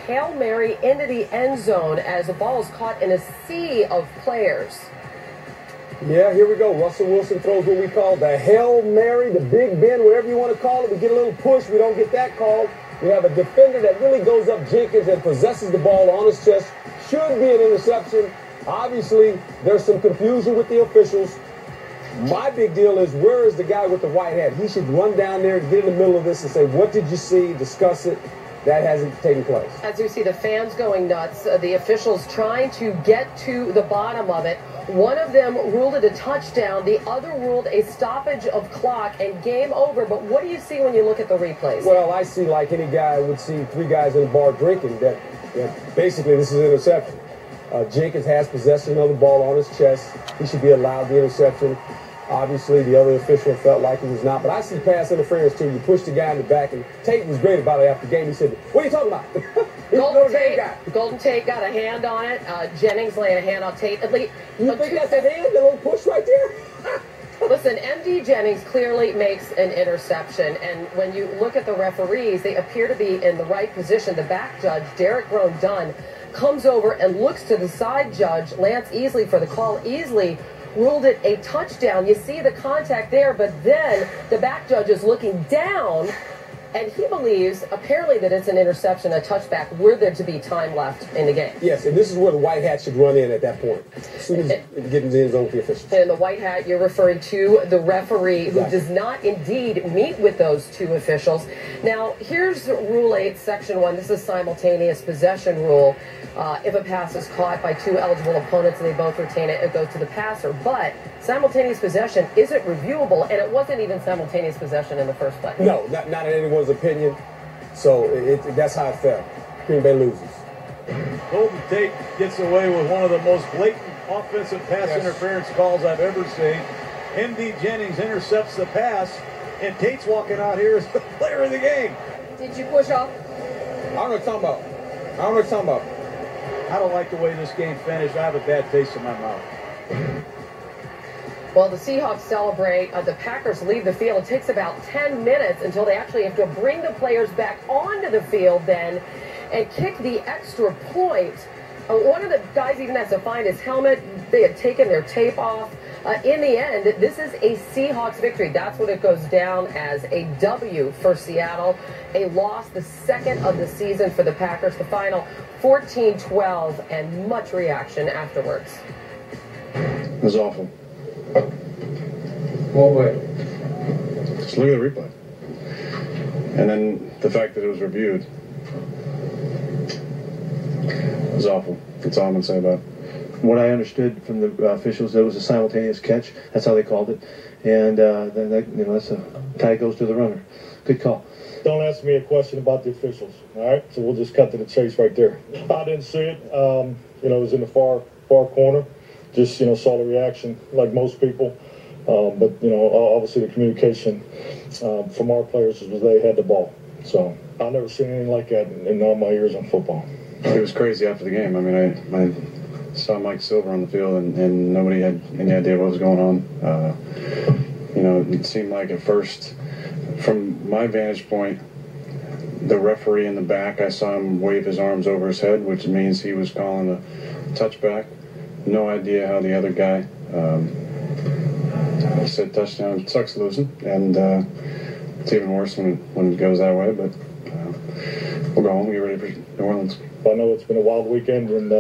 Hail Mary into the end zone as the ball is caught in a sea of players. Yeah, here we go. Russell Wilson throws what we call the Hail Mary, the Big Ben, whatever you want to call it. We get a little push. We don't get that called. We have a defender that really goes up Jenkins and possesses the ball on his chest. Should be an interception. Obviously, there's some confusion with the officials. My big deal is, where is the guy with the white hat? He should run down there and get in the middle of this and say, what did you see? Discuss it. That hasn't taken place. As you see the fans going nuts, the officials trying to get to the bottom of it. One of them ruled it a touchdown. The other ruled a stoppage of clock and game over. But what do you see when you look at the replays? Well, I see, like any guy would see, three guys in a bar drinking, that basically this is an interception. Jenkins has possession of the ball on his chest. He should be allowed the interception. Obviously, the other official felt like he was not. But I see pass interference, too. You push the guy in the back. And Tate was great about it after the game. He said, what are you talking about? Golden Tate got a hand on it. Jennings laying a hand on Tate. At least, you think that's a hand? The little push right there? Listen, MD Jennings clearly makes an interception. And when you look at the referees, they appear to be in the right position. The back judge, Derek Dunn, comes over and looks to the side judge, Lance Easley, for the call. Easley ruled it a touchdown. You see the contact there, but then the back judge is looking down, and he believes, apparently, that it's an interception, a touchback, were there to be time left in the game. Yes, and this is where the white hat should run in at that point, as soon as it gets in the end zone with the officials. And the white hat, you're referring to the referee, who does not indeed meet with those two officials. Now, here's Rule 8, Section 1. This is simultaneous possession rule. If a pass is caught by two eligible opponents and they both retain it, it goes to the passer. But simultaneous possession isn't reviewable, and it wasn't even simultaneous possession in the first place. No, not in anyone's opinion. So that's how it fell. Green Bay loses. Golden Tate gets away with one of the most blatant offensive pass interference calls I've ever seen. MD Jennings intercepts the pass, and Tate's walking out here as the player of the game. Did you push off? I don't know what you're talking about. I don't like the way this game finished. I have a bad taste in my mouth. Well, the Seahawks celebrate. The Packers leave the field. It takes about 10 minutes until they actually have to bring the players back onto the field then and kick the extra point. One of the guys even has to find his helmet. They had taken their tape off. In the end, this is a Seahawks victory. That's what it goes down as, a W for Seattle. A loss, the second of the season for the Packers. The final 14-12, and much reaction afterwards. It was awful. What way? Just look at the replay. And then the fact that it was reviewed. It was awful. That's all I'm going to say about it. What I understood from the officials, that it was a simultaneous catch. That's how they called it. And then that's a tie goes to the runner. Good call. Don't ask me a question about the officials, all right? So we'll just cut to the chase right there. I didn't see it. It was in the far corner. Just, saw the reaction like most people. But, obviously the communication from our players was they had the ball. So I've never seen anything like that in all my years on football. It was crazy after the game. I mean, I saw Mike Silver on the field, and nobody had any idea what was going on. It seemed like at first, from my vantage point, the referee in the back, I saw him wave his arms over his head, which means he was calling a touchback. No idea how the other guy said touchdown. It sucks losing, and it's even worse when it goes that way, but we'll go home and get ready for New Orleans. I know it's been a wild weekend, and